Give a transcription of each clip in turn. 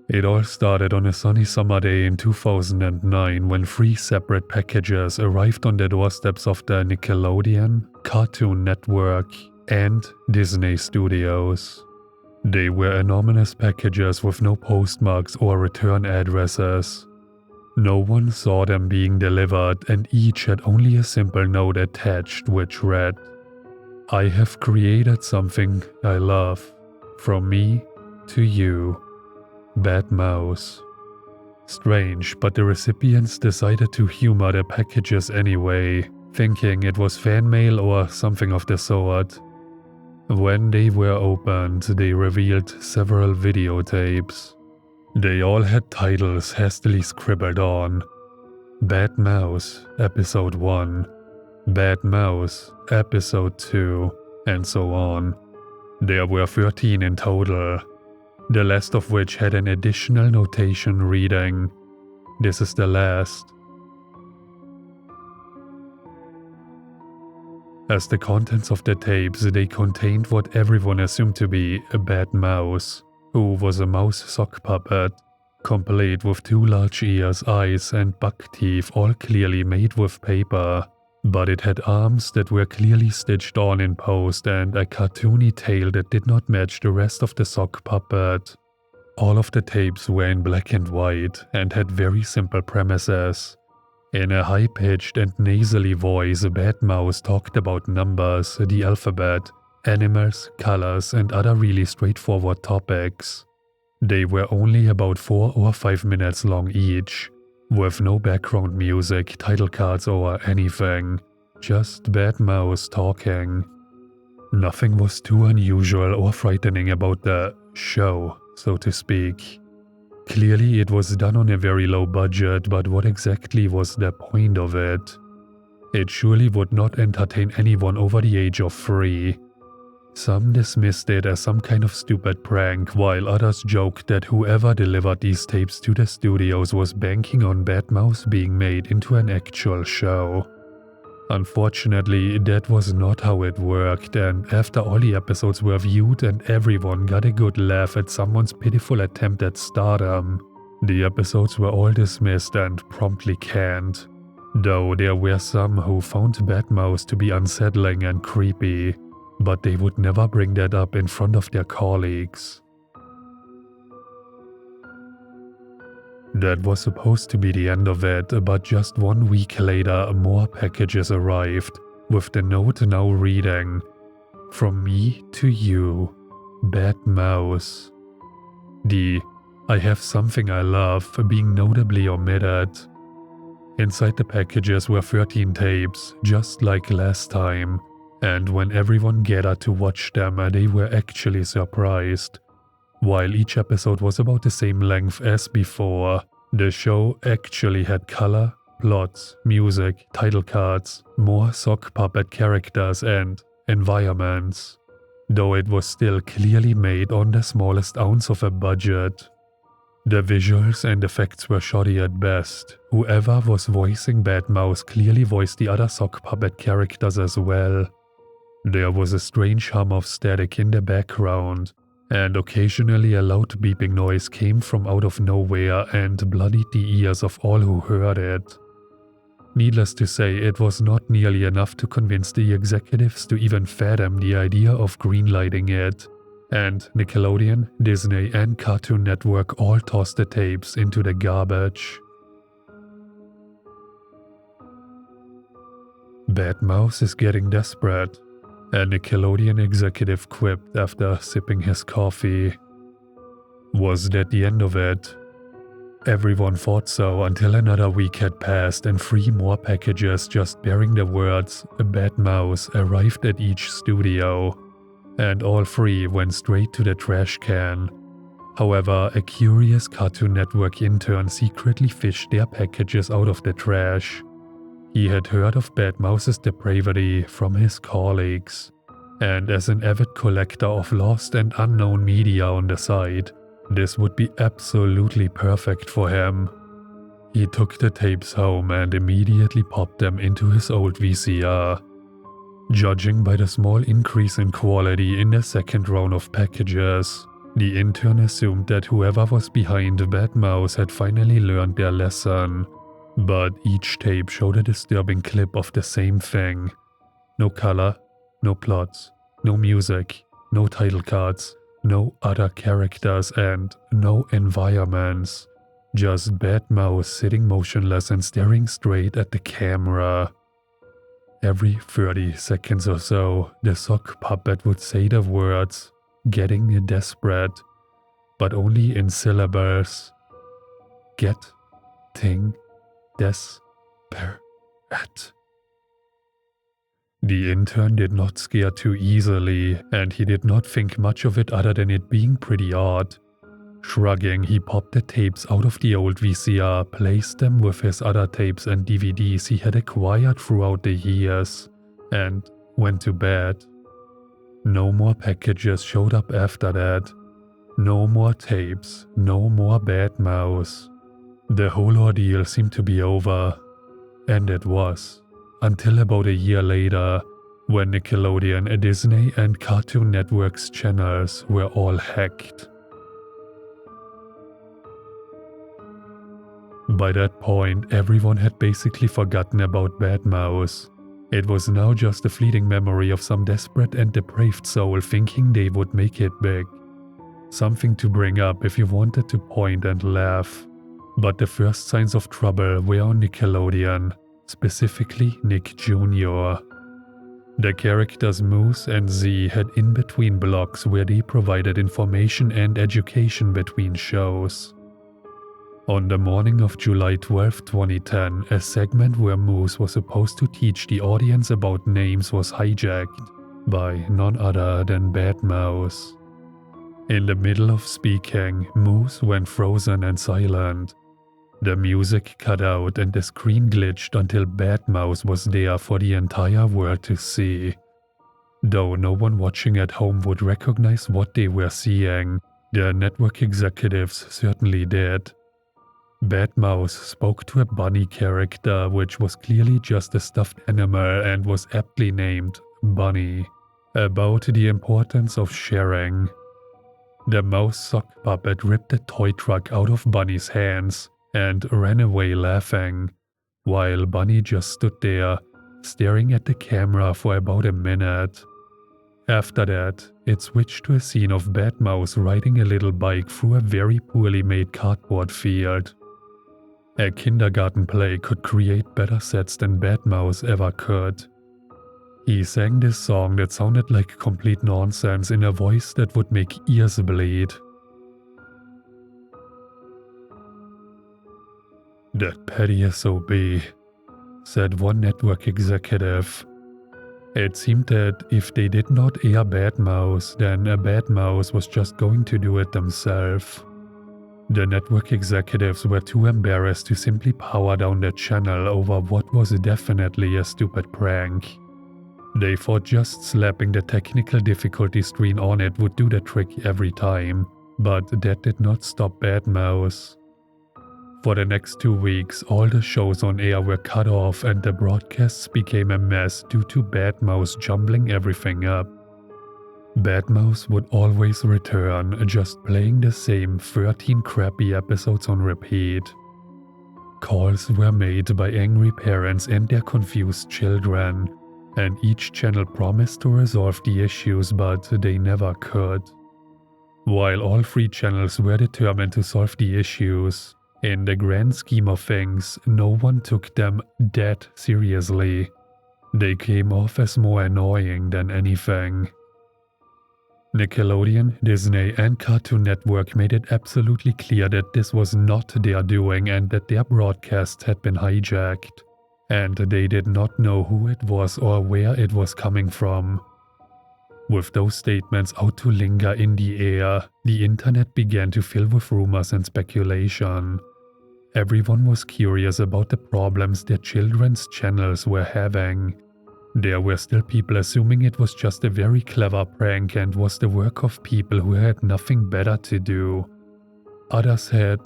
It all started on a sunny summer day in 2009 when 3 separate packages arrived on the doorsteps of the Nickelodeon, Cartoon Network, and Disney Studios. They were anonymous packages with no postmarks or return addresses. No one saw them being delivered, and each had only a simple note attached which read, "I have created something I love. From me to you. Bad Mouse." Strange, but the recipients decided to humor the packages anyway, thinking it was fan mail or something of the sort. When they were opened, they revealed several videotapes. They all had titles hastily scribbled on. Bad Mouse, Episode 1, Bad Mouse, Episode 2, and so on. There were 13 in total, the last of which had an additional notation reading, "This is the last." As the contents of the tapes, they contained what everyone assumed to be a bad mouse, who was a mouse sock puppet, complete with 2 large ears, eyes, and buck teeth, all clearly made with paper. But it had arms that were clearly stitched on in post and a cartoony tail that did not match the rest of the sock puppet. All of the tapes were in black and white and had very simple premises. In a high-pitched and nasally voice, Bad Mouse talked about numbers, the alphabet, animals, colors, and other really straightforward topics. They were only about 4 or 5 minutes long each, with no background music, title cards, or anything. Just Bad Mouse talking. Nothing was too unusual or frightening about the show, so to speak. Clearly it was done on a very low budget, but what exactly was the point of it? It surely would not entertain anyone over the age of 3. Some dismissed it as some kind of stupid prank, while others joked that whoever delivered these tapes to the studios was banking on Bad Mouse being made into an actual show. Unfortunately, that was not how it worked, and after all the episodes were viewed and everyone got a good laugh at someone's pitiful attempt at stardom, the episodes were all dismissed and promptly canned. Though there were some who found Bad Mouse to be unsettling and creepy, but they would never bring that up in front of their colleagues. That was supposed to be the end of it, but just 1 week later more packages arrived, with the note now reading, "From me to you, Bad Mouse." The "I have something I love" being notably omitted. Inside the packages were 13 tapes, just like last time, and when everyone gathered to watch them, they were actually surprised. While each episode was about the same length as before, the show actually had color, plots, music, title cards, more sock puppet characters, and environments, though it was still clearly made on the smallest ounce of a budget. The visuals and effects were shoddy at best. Whoever was voicing Bad Mouse clearly voiced the other sock puppet characters as well. There was a strange hum of static in the background, and occasionally a loud beeping noise came from out of nowhere and bloodied the ears of all who heard it. Needless to say, it was not nearly enough to convince the executives to even fathom the idea of greenlighting it, and Nickelodeon, Disney, and Cartoon Network all tossed the tapes into the garbage. Bad Mouse is getting desperate, a Nickelodeon executive quipped after sipping his coffee. Was that the end of it? Everyone thought so until another week had passed and 3 more packages just bearing the words "Bad Mouse" arrived at each studio, and all 3 went straight to the trash can. However, a curious Cartoon Network intern secretly fished their packages out of the trash. He had heard of Bad Mouse's depravity from his colleagues, and as an avid collector of lost and unknown media on the side, this would be absolutely perfect for him. He took the tapes home and immediately popped them into his old VCR. Judging by the small increase in quality in the second round of packages, The intern assumed that whoever was behind Bad Mouse had finally learned their lesson, but each tape showed a disturbing clip of the same thing. No color, no plots, no music, no title cards, no other characters, and no environments. Just Bad Mouse sitting motionless and staring straight at the camera. Every 30 seconds or so, the sock puppet would say the words, getting desperate, but only in syllables. Getting desperate. The intern did not scare too easily, and he did not think much of it other than it being pretty odd. Shrugging, he popped the tapes out of the old VCR, placed them with his other tapes and DVDs he had acquired throughout the years, and went to bed. No more packages showed up after that. No more tapes, no more Bad Mouse. The whole ordeal seemed to be over. And it was. Until about a year later, when Nickelodeon, Disney, and Cartoon Network's channels were all hacked. By that point, everyone had basically forgotten about Bad Mouse. It was now just a fleeting memory of some desperate and depraved soul thinking they would make it big. Something to bring up if you wanted to point and laugh. But the first signs of trouble were on Nickelodeon, specifically Nick Jr. The characters Moose and Z had in-between blocks where they provided information and education between shows. On the morning of July 12, 2010, a segment where Moose was supposed to teach the audience about names was hijacked by none other than Bad Mouse. In the middle of speaking, Moose went frozen and silent. The music cut out and the screen glitched until Bad Mouse was there for the entire world to see. Though no one watching at home would recognize what they were seeing, the network executives certainly did. Bad Mouse spoke to a bunny character which was clearly just a stuffed animal and was aptly named Bunny, about the importance of sharing. The mouse sock puppet ripped the toy truck out of Bunny's hands and ran away laughing, while Bunny just stood there, staring at the camera for about a minute. After that, it switched to a scene of Bad Mouse riding a little bike through a very poorly made cardboard field. A kindergarten play could create better sets than Bad Mouse ever could. He sang this song that sounded like complete nonsense in a voice that would make ears bleed. "That petty SOB," said one network executive. It seemed that if they did not air Bad Mouse, then a Bad Mouse was just going to do it themselves. The network executives were too embarrassed to simply power down the channel over what was definitely a stupid prank. They thought just slapping the technical difficulty screen on it would do the trick every time, but that did not stop Bad Mouse. For the next 2 weeks, all the shows on air were cut off and the broadcasts became a mess due to Bad Mouse jumbling everything up. Bad Mouse would always return, just playing the same 13 crappy episodes on repeat. Calls were made by angry parents and their confused children, and each channel promised to resolve the issues, but they never could. While all 3 channels were determined to solve the issues, in the grand scheme of things, no one took them that seriously. They came off as more annoying than anything. Nickelodeon, Disney, and Cartoon Network made it absolutely clear that this was not their doing and that their broadcasts had been hijacked. And they did not know who it was or where it was coming from. With those statements out to linger in the air, the internet began to fill with rumors and speculation. Everyone was curious about the problems their children's channels were having. There were still people assuming it was just a very clever prank and was the work of people who had nothing better to do. Others had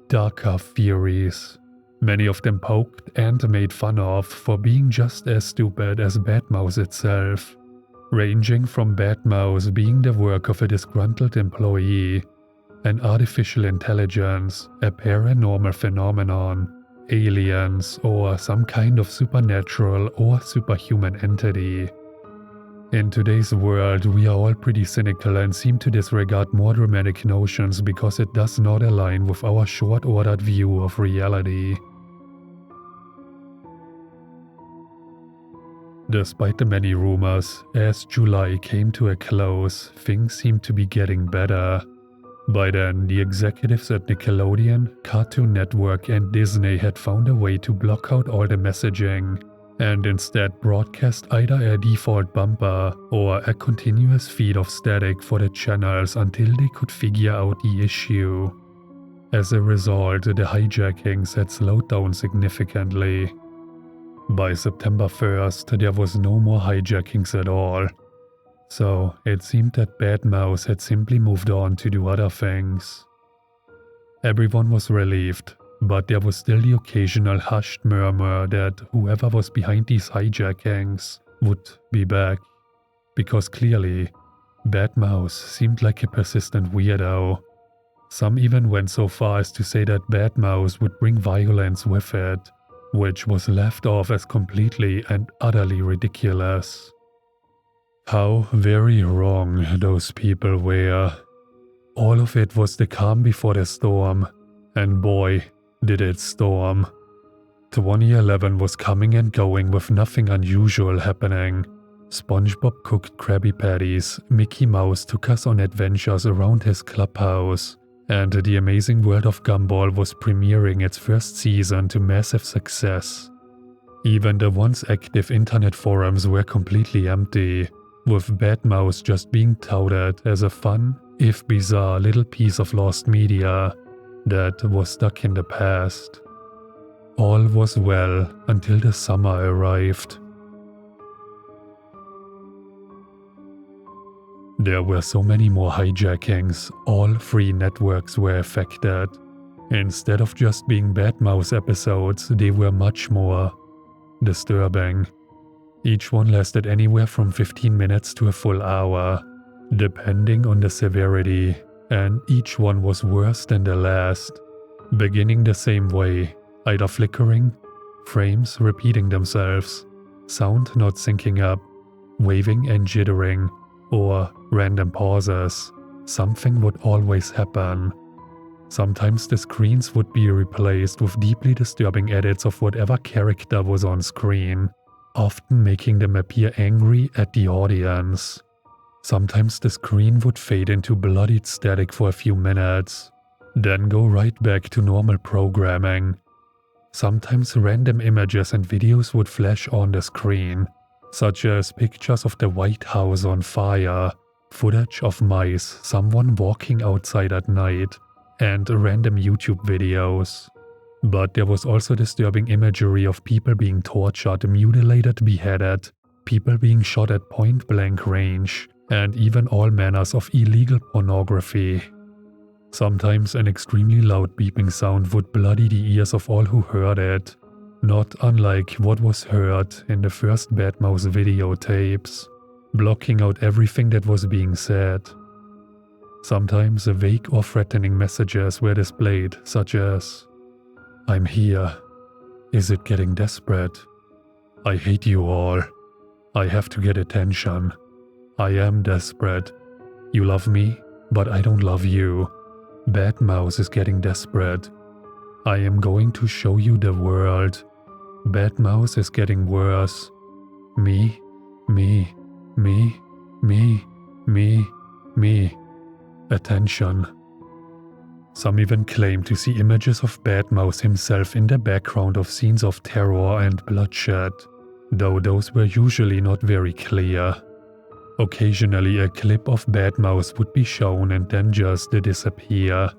darker theories. Many of them poked and made fun of for being just as stupid as Bad Mouse itself. ranging from Bad Mouse being the work of a disgruntled employee, an artificial intelligence, a paranormal phenomenon, aliens, or some kind of supernatural or superhuman entity. In today's world, we are all pretty cynical and seem to disregard more dramatic notions because it does not align with our short-ordered view of reality. Despite the many rumors, as July came to a close, things seemed to be getting better. By then, the executives at Nickelodeon, Cartoon Network, and Disney had found a way to block out all the messaging, and instead broadcast either a default bumper or a continuous feed of static for the channels until they could figure out the issue. As a result, the hijackings had slowed down significantly. By September 1st, there was no more hijackings at all. So it seemed that Bad Mouse had simply moved on to do other things. Everyone was relieved, but there was still the occasional hushed murmur that whoever was behind these hijackings would be back. Because clearly, Bad Mouse seemed like a persistent weirdo. Some even went so far as to say that Bad Mouse would bring violence with it, which was left off as completely and utterly ridiculous. How very wrong those people were. All of it was the calm before the storm, and boy, did it storm. 2011 was coming and going with nothing unusual happening. SpongeBob cooked Krabby Patties, Mickey Mouse took us on adventures around his clubhouse, and The Amazing World of Gumball was premiering its first season to massive success. Even the once active internet forums were completely empty, with Bad Mouse just being touted as a fun, if bizarre, little piece of lost media that was stuck in the past. All was well until the summer arrived. There were so many more hijackings, all 3 networks were affected. Instead of just being Bad Mouse episodes, they were much more disturbing. Each one lasted anywhere from 15 minutes to a full hour, depending on the severity, and each one was worse than the last, beginning the same way, either flickering, frames repeating themselves, sound not syncing up, waving and jittering, or random pauses. Something would always happen. Sometimes the screens would be replaced with deeply disturbing edits of whatever character was on screen, often making them appear angry at the audience. Sometimes the screen would fade into bloodied static for a few minutes, then go right back to normal programming. Sometimes random images and videos would flash on the screen, such as pictures of the White House on fire, footage of mice, someone walking outside at night, and random YouTube videos. But there was also disturbing imagery of people being tortured, mutilated, beheaded, people being shot at point-blank range, and even all manners of illegal pornography. Sometimes an extremely loud beeping sound would bloody the ears of all who heard it, not unlike what was heard in the first Bad Mouse videotapes, blocking out everything that was being said. Sometimes vague or threatening messages were displayed, such as, "I'm here. Is it getting desperate? I hate you all. I have to get attention. I am desperate. You love me, but I don't love you. Bad Mouse is getting desperate. I am going to show you the world. Bad Mouse is getting worse. Me, me, me, me, me, me. Attention." Some even claim to see images of Bad Mouse himself in the background of scenes of terror and bloodshed, though those were usually not very clear. Occasionally a clip of Bad Mouse would be shown and then just disappear.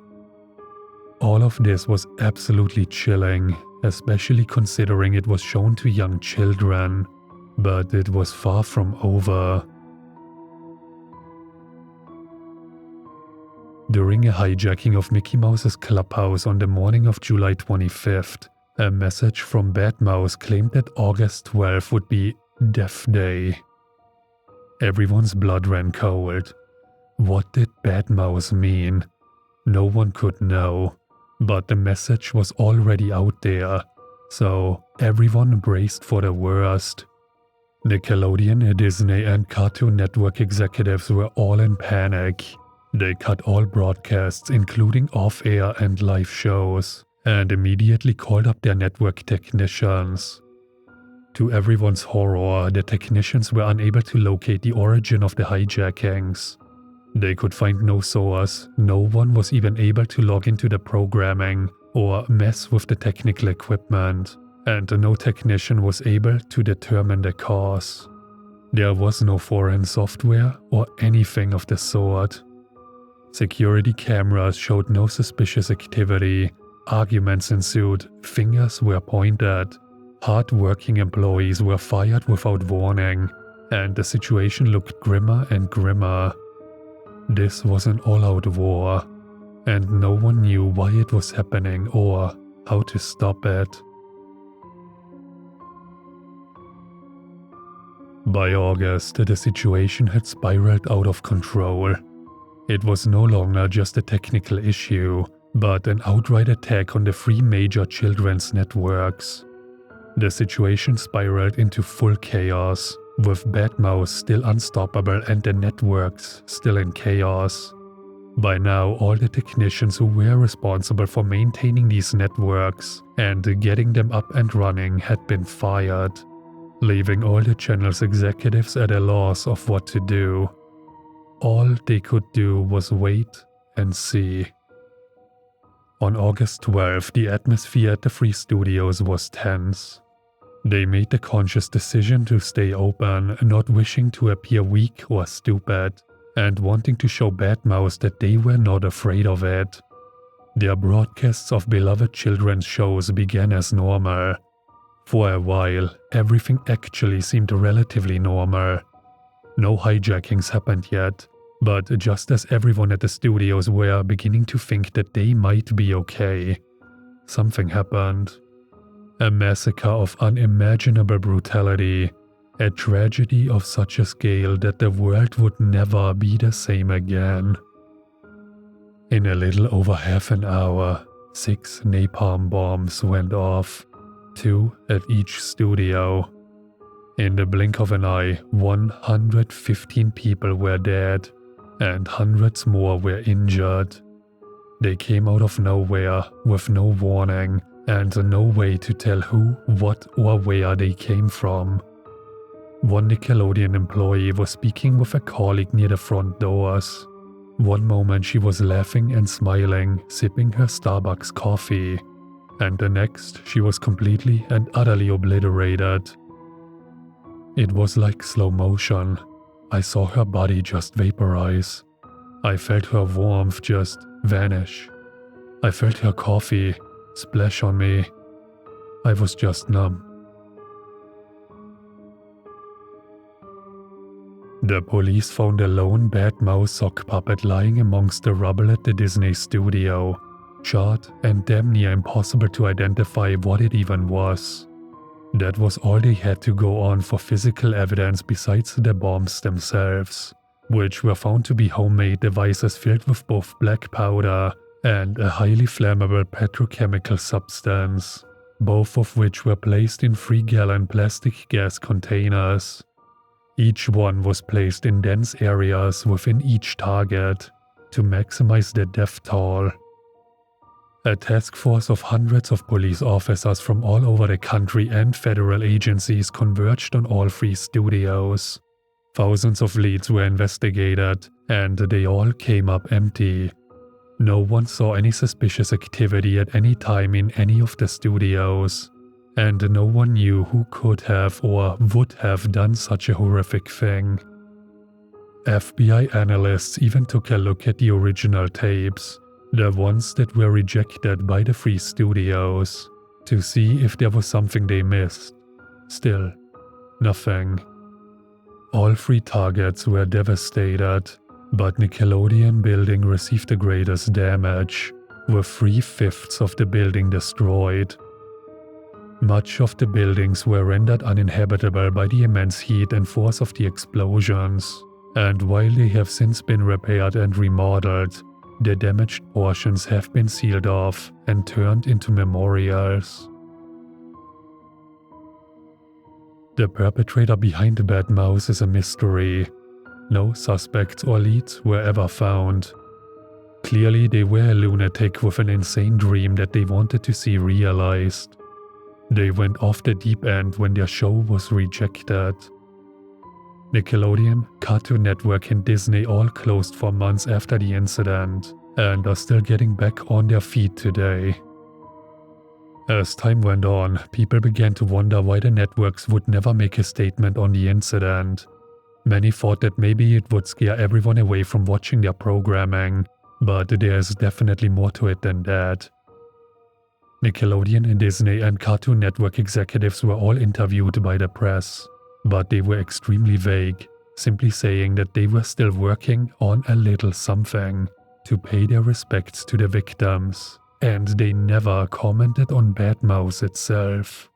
All of this was absolutely chilling, especially considering it was shown to young children, but it was far from over. During a hijacking of Mickey Mouse's clubhouse on the morning of July 25th, a message from Bad Mouse claimed that August 12th would be Death Day. Everyone's blood ran cold. What did Bad Mouse mean? No one could know, but the message was already out there, so everyone braced for the worst. Nickelodeon, Disney, and Cartoon Network executives were all in panic. They cut all broadcasts, including off-air and live shows, and immediately called up their network technicians. To everyone's horror, the technicians were unable to locate the origin of the hijackings. They could find no source, no one was even able to log into the programming or mess with the technical equipment, and no technician was able to determine the cause. There was no foreign software or anything of the sort. Security cameras showed no suspicious activity, arguments ensued, fingers were pointed, hard-working employees were fired without warning, and the situation looked grimmer and grimmer. This was an all-out war, and no one knew why it was happening or how to stop it. By August, the situation had spiraled out of control. It was no longer just a technical issue, but an outright attack on the three major children's networks. The situation spiraled into full chaos, with Bad Mouse still unstoppable and the networks still in chaos. By now, all the technicians who were responsible for maintaining these networks and getting them up and running had been fired, leaving all the channel's executives at a loss of what to do. All they could do was wait and see. On August 12, the atmosphere at the three studios was tense. They made the conscious decision to stay open, not wishing to appear weak or stupid, and wanting to show Bad Mouse that they were not afraid of it. Their broadcasts of beloved children's shows began as normal. For a while, everything actually seemed relatively normal. No hijackings happened yet, but just as everyone at the studios were beginning to think that they might be okay, something happened. A massacre of unimaginable brutality, a tragedy of such a scale that the world would never be the same again. In a little over half an hour, 6 napalm bombs went off, 2 at each studio. In the blink of an eye, 115 people were dead, and hundreds more were injured. They came out of nowhere, with no warning, and no way to tell who, what, or where they came from. One Nickelodeon employee was speaking with a colleague near the front doors. One moment she was laughing and smiling, sipping her Starbucks coffee, and the next she was completely and utterly obliterated. It was like slow motion. I saw her body just vaporize. I felt her warmth just vanish. I felt her coffee splash on me. I was just numb. The police found a lone Bad Mouse sock puppet lying amongst the rubble at the Disney studio, charred and damn near impossible to identify what it even was. That was all they had to go on for physical evidence besides the bombs themselves, which were found to be homemade devices filled with both black powder and a highly flammable petrochemical substance, both of which were placed in 3-gallon plastic gas containers. Each one was placed in dense areas within each target to maximize the death toll. A task force of hundreds of police officers from all over the country and federal agencies converged on all 3 studios. Thousands of leads were investigated, and they all came up empty. No one saw any suspicious activity at any time in any of the studios, and no one knew who could have or would have done such a horrific thing. FBI analysts even took a look at the original tapes, the ones that were rejected by the 3 studios, to see if there was something they missed. Still, nothing. All 3 targets were devastated, but Nickelodeon building received the greatest damage, with 3/5 of the building destroyed. Much of the buildings were rendered uninhabitable by the immense heat and force of the explosions, and while they have since been repaired and remodeled, the damaged portions have been sealed off and turned into memorials. The perpetrator behind the Bad Mouse is a mystery. No suspects or leads were ever found. Clearly, they were a lunatic with an insane dream that they wanted to see realized. They went off the deep end when their show was rejected. Nickelodeon, Cartoon Network and Disney all closed for months after the incident and are still getting back on their feet today. As time went on, people began to wonder why the networks would never make a statement on the incident. Many thought that maybe it would scare everyone away from watching their programming, but there's definitely more to it than that. Nickelodeon, Disney and Cartoon Network executives were all interviewed by the press, but they were extremely vague, simply saying that they were still working on a little something to pay their respects to the victims, and they never commented on Bad Mouse itself.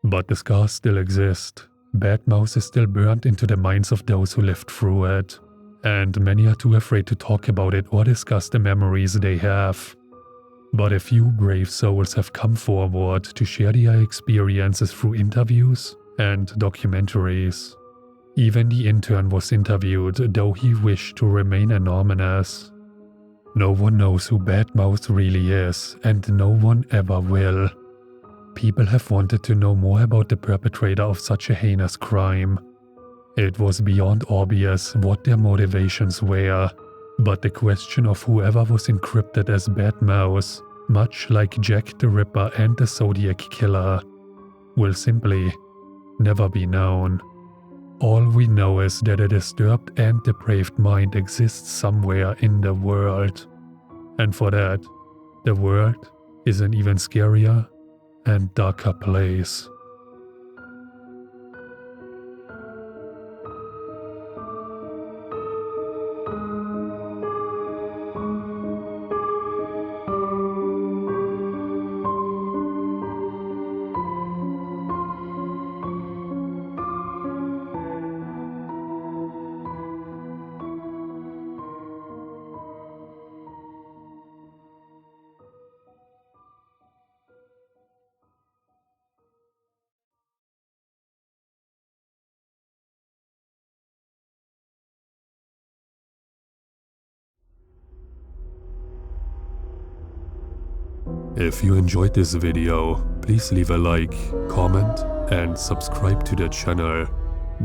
But the scars still exist. Bad Mouse is still burned into the minds of those who lived through it, and many are too afraid to talk about it or discuss the memories they have. But a few brave souls have come forward to share their experiences through interviews and documentaries. Even the intern was interviewed, though he wished to remain anonymous. No one knows who Bad Mouse really is, and no one ever will. People have wanted to know more about the perpetrator of such a heinous crime. It was beyond obvious what their motivations were, but the question of whoever was encrypted as Bad Mouse, much like Jack the Ripper and the Zodiac Killer, will simply never be known. All we know is that a disturbed and depraved mind exists somewhere in the world. And for that, the world is an even scarier and darker place. If you enjoyed this video, please leave a like, comment, and subscribe to the channel,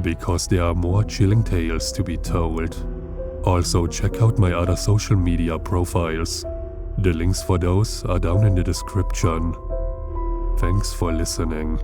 because there are more chilling tales to be told. Also check out my other social media profiles. The links for those are down in the description. Thanks for listening.